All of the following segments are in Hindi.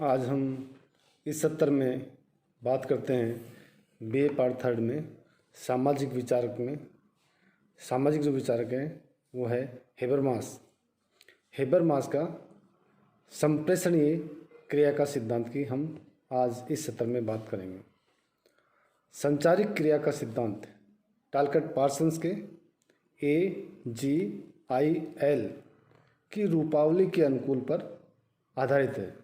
आज हम इस सत्र में बात करते हैं बीए पार्ट थर्ड में सामाजिक विचारक में। सामाजिक जो विचारक है वो है हेबरमास। हेबरमास का संप्रेषणीय क्रिया का सिद्धांत की हम आज इस सत्र में बात करेंगे। संचारिक क्रिया का सिद्धांत टालकट पार्सन्स के AGIL की रूपावली के अनुकूल पर आधारित है।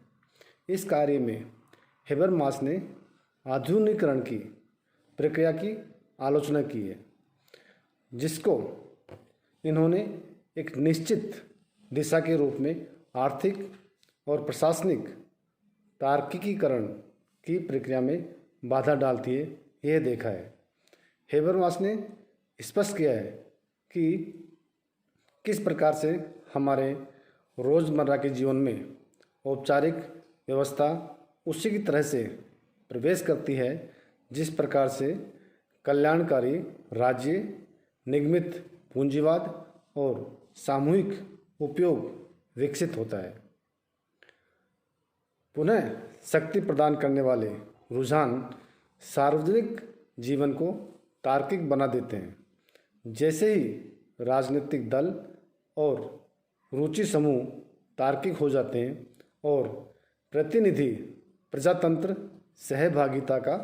इस कार्य में हेबरमास ने आधुनिकीकरण की प्रक्रिया की आलोचना की है, जिसको इन्होंने एक निश्चित दिशा के रूप में आर्थिक और प्रशासनिक तार्किकीकरण की प्रक्रिया में बाधा डालती है, यह देखा है। हेबरमास ने स्पष्ट किया है कि किस प्रकार से हमारे रोज़मर्रा के जीवन में औपचारिक व्यवस्था उसी की तरह से प्रवेश करती है जिस प्रकार से कल्याणकारी राज्य, निगमित पूंजीवाद और सामूहिक उपयोग विकसित होता है। पुनः शक्ति प्रदान करने वाले रुझान सार्वजनिक जीवन को तार्किक बना देते हैं। जैसे ही राजनीतिक दल और रुचि समूह तार्किक हो जाते हैं और प्रतिनिधि प्रजातंत्र सहभागिता का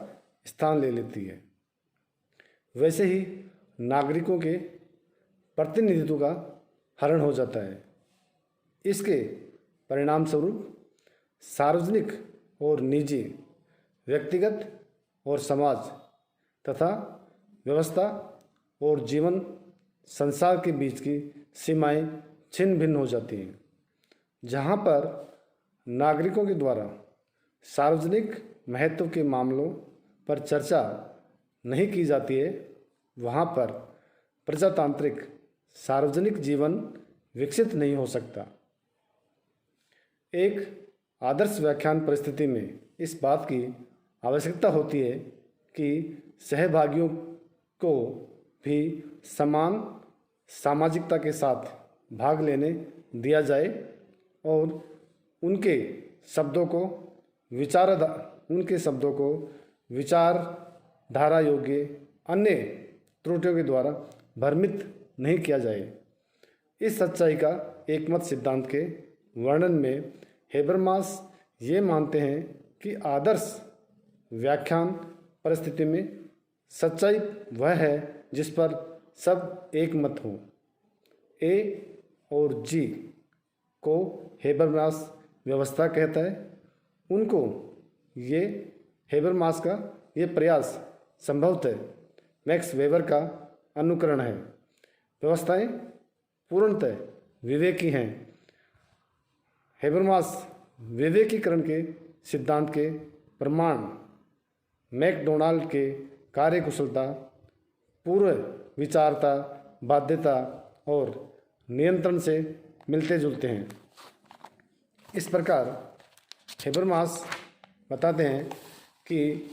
स्थान ले लेती है, वैसे ही नागरिकों के प्रतिनिधित्व का हरण हो जाता है। इसके परिणाम स्वरूप सार्वजनिक और निजी, व्यक्तिगत और समाज तथा व्यवस्था और जीवन संसार के बीच की सीमाएं छिन्न भिन्न हो जाती हैं। जहाँ पर नागरिकों के द्वारा सार्वजनिक महत्व के मामलों पर चर्चा नहीं की जाती है, वहाँ पर प्रजातांत्रिक सार्वजनिक जीवन विकसित नहीं हो सकता। एक आदर्श व्याख्यान परिस्थिति में इस बात की आवश्यकता होती है कि सहभागियों को भी समान सामाजिकता के साथ भाग लेने दिया जाए और उनके शब्दों को विचारधारा योग्य अन्य त्रुटियों के द्वारा भ्रमित नहीं किया जाए। इस सच्चाई का एकमत सिद्धांत के वर्णन में हेबरमास ये मानते हैं कि आदर्श व्याख्यान परिस्थिति में सच्चाई वह है जिस पर सब एकमत हो। A और G को हेबरमास व्यवस्था कहता है। उनको ये हेबरमास का ये प्रयास संभवतः मैक्स वेबर का अनुकरण है। व्यवस्थाएं पूर्णतः विवेकी हैं। हेबरमास विवेकीकरण के सिद्धांत के प्रमाण मैकडोनाल्ड के कार्यकुशलता, पूर्व विचारता, बाध्यता और नियंत्रण से मिलते जुलते हैं। इस प्रकार हेबरमास बताते हैं कि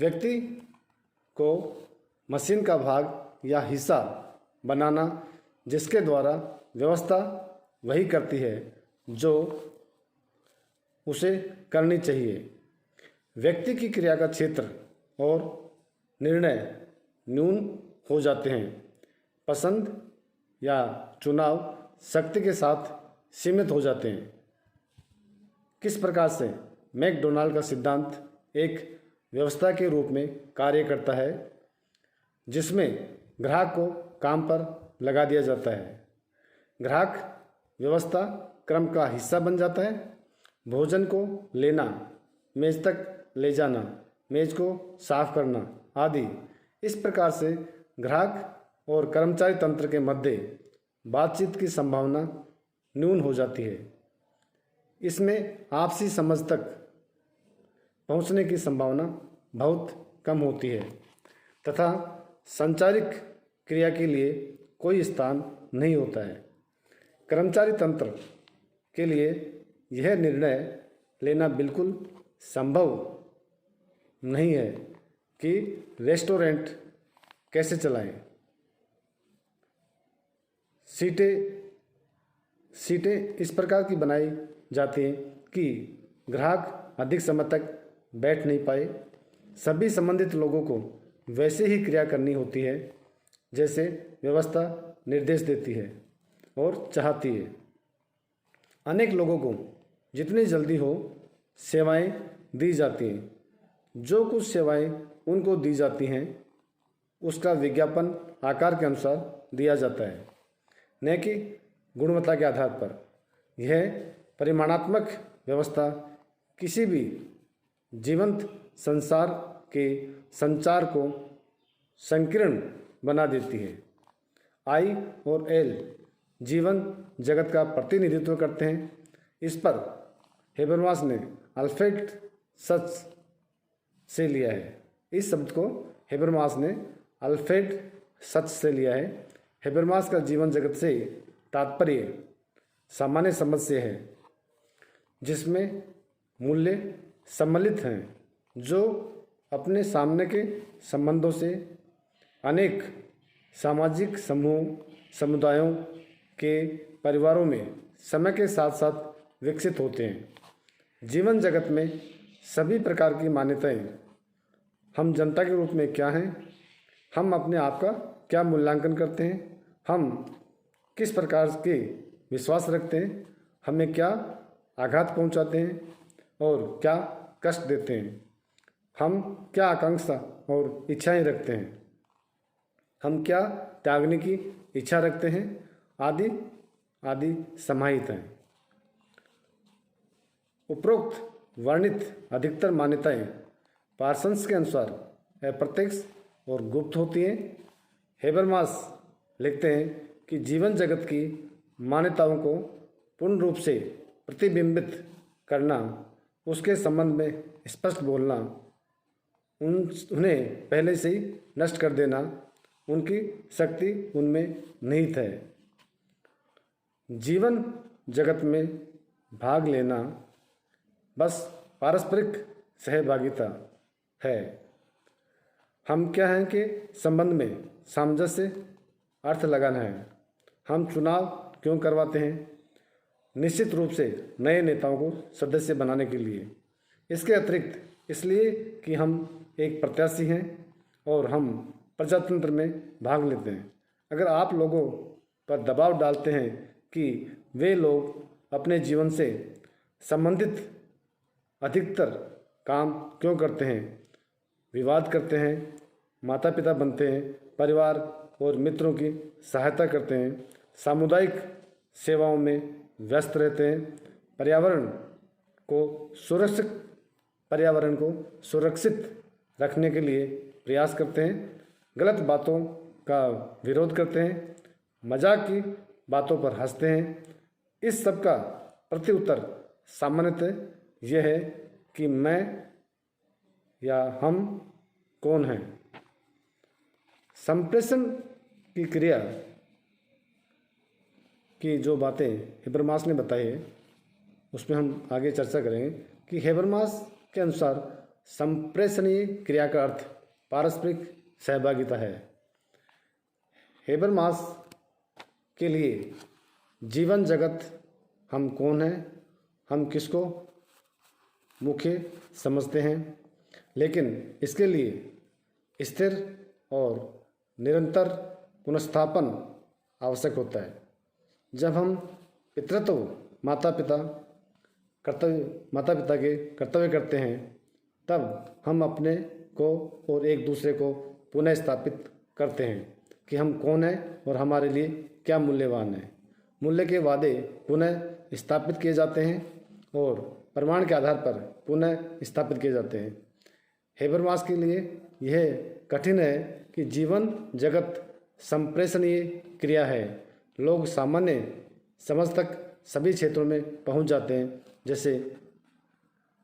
व्यक्ति को मशीन का भाग या हिस्सा बनाना, जिसके द्वारा व्यवस्था वही करती है जो उसे करनी चाहिए। व्यक्ति की क्रिया का क्षेत्र और निर्णय न्यून हो जाते हैं। पसंद या चुनाव शक्ति के साथ सीमित हो जाते हैं। किस प्रकार से मैकडोनाल्ड का सिद्धांत एक व्यवस्था के रूप में कार्य करता है, जिसमें ग्राहक को काम पर लगा दिया जाता है। ग्राहक व्यवस्था क्रम का हिस्सा बन जाता है। भोजन को लेना, मेज तक ले जाना, मेज को साफ करना आदि। इस प्रकार से ग्राहक और कर्मचारी तंत्र के मध्य बातचीत की संभावना न्यून हो जाती है। इसमें आपसी समझ तक पहुंचने की संभावना बहुत कम होती है तथा संचारिक क्रिया के लिए कोई स्थान नहीं होता है। कर्मचारी तंत्र के लिए यह निर्णय लेना बिल्कुल संभव नहीं है कि रेस्टोरेंट कैसे चलाएं, सीटें सीटें इस प्रकार की बनाई जाती हैं कि ग्राहक अधिक समय तक बैठ नहीं पाए। सभी संबंधित लोगों को वैसे ही क्रिया करनी होती है जैसे व्यवस्था निर्देश देती है और चाहती है। अनेक लोगों को जितनी जल्दी हो सेवाएं दी जाती हैं। जो कुछ सेवाएं उनको दी जाती हैं उसका विज्ञापन आकार के अनुसार दिया जाता है, न कि गुणवत्ता के आधार पर। यह परिमाणात्मक व्यवस्था किसी भी जीवंत संसार के संचार को संकीर्ण बना देती है। आई और एल जीवन जगत का प्रतिनिधित्व करते हैं। इस पर हेबरमास ने अल्फ्रेड सच से लिया है। इस शब्द को हेबरमास ने अल्फ्रेड सच से लिया है। हेबरमास का जीवन जगत से तात्पर्य सामान्य समझ से है जिसमें मूल्य सम्मिलित हैं, जो अपने सामने के संबंधों से अनेक सामाजिक समुदायों के परिवारों में समय के साथ साथ विकसित होते हैं। जीवन जगत में सभी प्रकार की मान्यताएं, हम जनता के रूप में क्या हैं, हम अपने आप का क्या मूल्यांकन करते हैं, हम किस प्रकार के विश्वास रखते हैं, हमें क्या आघात पहुंचाते हैं और क्या कष्ट देते हैं, हम क्या आकांक्षा और इच्छाएं रखते हैं, हम क्या त्यागने की इच्छा रखते हैं, आदि आदि समाहित हैं। उपरोक्त वर्णित अधिकतर मान्यताएं पार्सन्स के अनुसार अप्रत्यक्ष और गुप्त होती हैं। हेबरमास लिखते हैं कि जीवन जगत की मान्यताओं को पूर्ण रूप से प्रतिबिंबित करना, उसके संबंध में स्पष्ट बोलना, उन्हें पहले से ही नष्ट कर देना, उनकी शक्ति उनमें निहित है। जीवन जगत में भाग लेना बस पारस्परिक सहभागिता है। हम क्या हैं के संबंध में सामंजस्य अर्थ लगाना है। हम चुनाव क्यों करवाते हैं? निश्चित रूप से नए नेताओं को सदस्य बनाने के लिए। इसके अतिरिक्त इसलिए कि हम एक प्रत्याशी हैं और हम प्रजातंत्र में भाग लेते हैं। अगर आप लोगों पर दबाव डालते हैं कि वे लोग अपने जीवन से संबंधित अधिकतर काम क्यों करते हैं, विवाद करते हैं, माता पिता बनते हैं, परिवार और मित्रों की सहायता करते हैं, सामुदायिक सेवाओं में व्यस्त रहते हैं, पर्यावरण को सुरक्षित रखने के लिए प्रयास करते हैं, गलत बातों का विरोध करते हैं, मजाक की बातों पर हंसते हैं, इस सब का प्रत्युत्तर सामान्यतः यह है कि मैं या हम कौन हैं। संप्रेषण की क्रिया की जो बातें हेबरमास ने बताई है उसमें हम आगे चर्चा करेंगे कि हेबरमास के अनुसार संप्रेषणीय क्रिया का अर्थ पारस्परिक सहभागिता है। हेबरमास के लिए जीवन जगत, हम कौन हैं, हम किसको मुख्य समझते हैं, लेकिन इसके लिए स्थिर और निरंतर पुनर्स्थापन आवश्यक होता है। जब हम पितृत्व माता पिता के कर्तव्य करते हैं तब हम अपने को और एक दूसरे को पुनः स्थापित करते हैं कि हम कौन हैं और हमारे लिए क्या मूल्यवान है। मूल्य के वादे पुनः स्थापित किए जाते हैं और प्रमाण के आधार पर पुनः स्थापित किए जाते हैं। हेबरमास के लिए यह कठिन है कि जीवन जगत संप्रेषणीय क्रिया है। लोग सामान्य समझ तक सभी क्षेत्रों में पहुंच जाते हैं, जैसे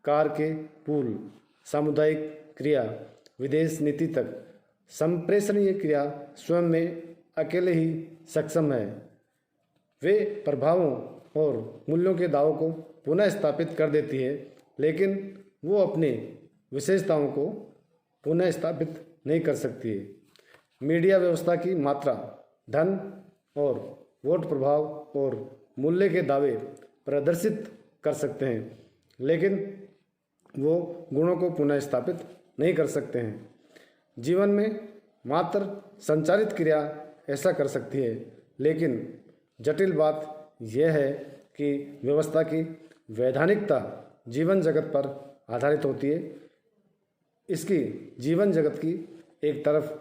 कार के पुल, सामुदायिक क्रिया, विदेश नीति तक। संप्रेषणीय क्रिया स्वयं में अकेले ही सक्षम है। वे प्रभावों और मूल्यों के दावों को पुनः स्थापित कर देती है, लेकिन वो अपनी विशेषताओं को पुनः स्थापित नहीं कर सकती है। मीडिया व्यवस्था की मात्रा, धन और वोट प्रभाव और मूल्य के दावे प्रदर्शित कर सकते हैं, लेकिन वो गुणों को पुनः स्थापित नहीं कर सकते हैं। जीवन में मात्र संचारित क्रिया ऐसा कर सकती है, लेकिन जटिल बात यह है कि व्यवस्था की वैधानिकता जीवन जगत पर आधारित होती है। इसकी जीवन जगत की एक तरफ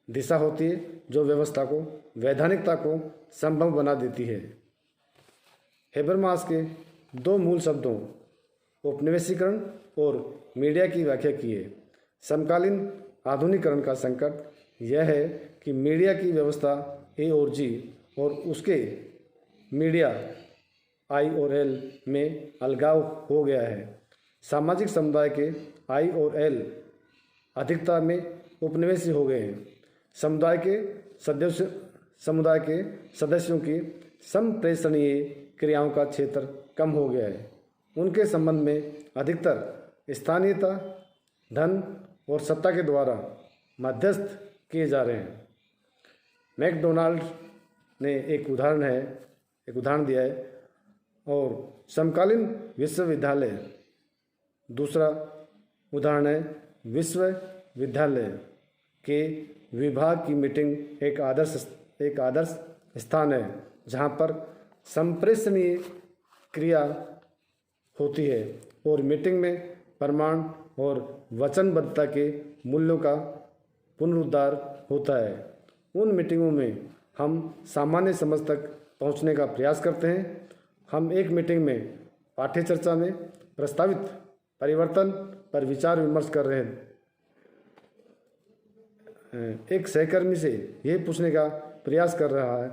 दिशा होती है जो व्यवस्था को वैधानिकता को संभव बना देती है। हेबरमास के दो मूल शब्दों औपनिवेशीकरण और मीडिया की व्याख्या की है। समकालीन आधुनिकीकरण का संकट यह है कि मीडिया की व्यवस्था ए और जी और उसके मीडिया आई और एल में अलगाव हो गया है। सामाजिक समुदाय के आई और एल अधिकता में उपनिवेशी हो गए हैं। समुदाय के सदस्यों की संप्रेषणीय क्रियाओं का क्षेत्र कम हो गया है। उनके संबंध में अधिकतर स्थानीयता, धन और सत्ता के द्वारा मध्यस्थ किए जा रहे हैं। मैकडोनाल्ड ने एक उदाहरण दिया है और समकालीन विश्वविद्यालय दूसरा उदाहरण है। विश्वविद्यालय के विभाग की मीटिंग एक आदर्श स्थान है जहाँ पर संप्रेषणीय क्रिया होती है और मीटिंग में प्रमाण और वचनबद्धता के मूल्यों का पुनरुद्धार होता है। उन मीटिंगों में हम सामान्य समझ तक पहुंचने का प्रयास करते हैं। हम एक मीटिंग में पाठ्य चर्चा में प्रस्तावित परिवर्तन पर विचार विमर्श कर रहे हैं। एक सहकर्मी से यह पूछने का प्रयास कर रहा है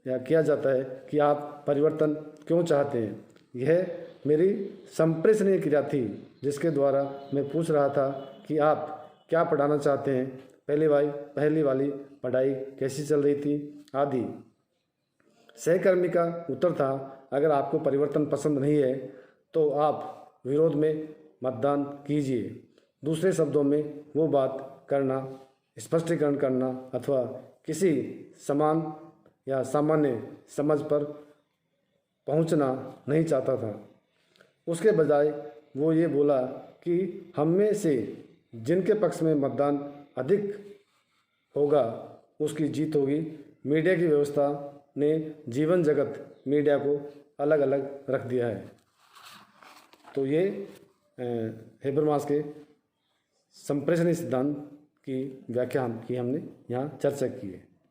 या किया जाता है कि आप परिवर्तन क्यों चाहते हैं। यह मेरी संप्रेषणीय क्रिया थी जिसके द्वारा मैं पूछ रहा था कि आप क्या पढ़ाना चाहते हैं, पहली वाली पढ़ाई कैसी चल रही थी आदि। सहकर्मी का उत्तर था, अगर आपको परिवर्तन पसंद नहीं है तो आप विरोध में मतदान कीजिए। दूसरे शब्दों में वो बात करना, स्पष्टीकरण करना अथवा किसी समान या सामान्य समझ पर पहुंचना नहीं चाहता था। उसके बजाय वो ये बोला कि हम में से जिनके पक्ष में मतदान अधिक होगा उसकी जीत होगी। मीडिया की व्यवस्था ने जीवन जगत मीडिया को अलग अलग रख दिया है। तो ये हेबरमास के संप्रेषणीय सिद्धांत की व्याख्या की हमने यहाँ चर्चा की है।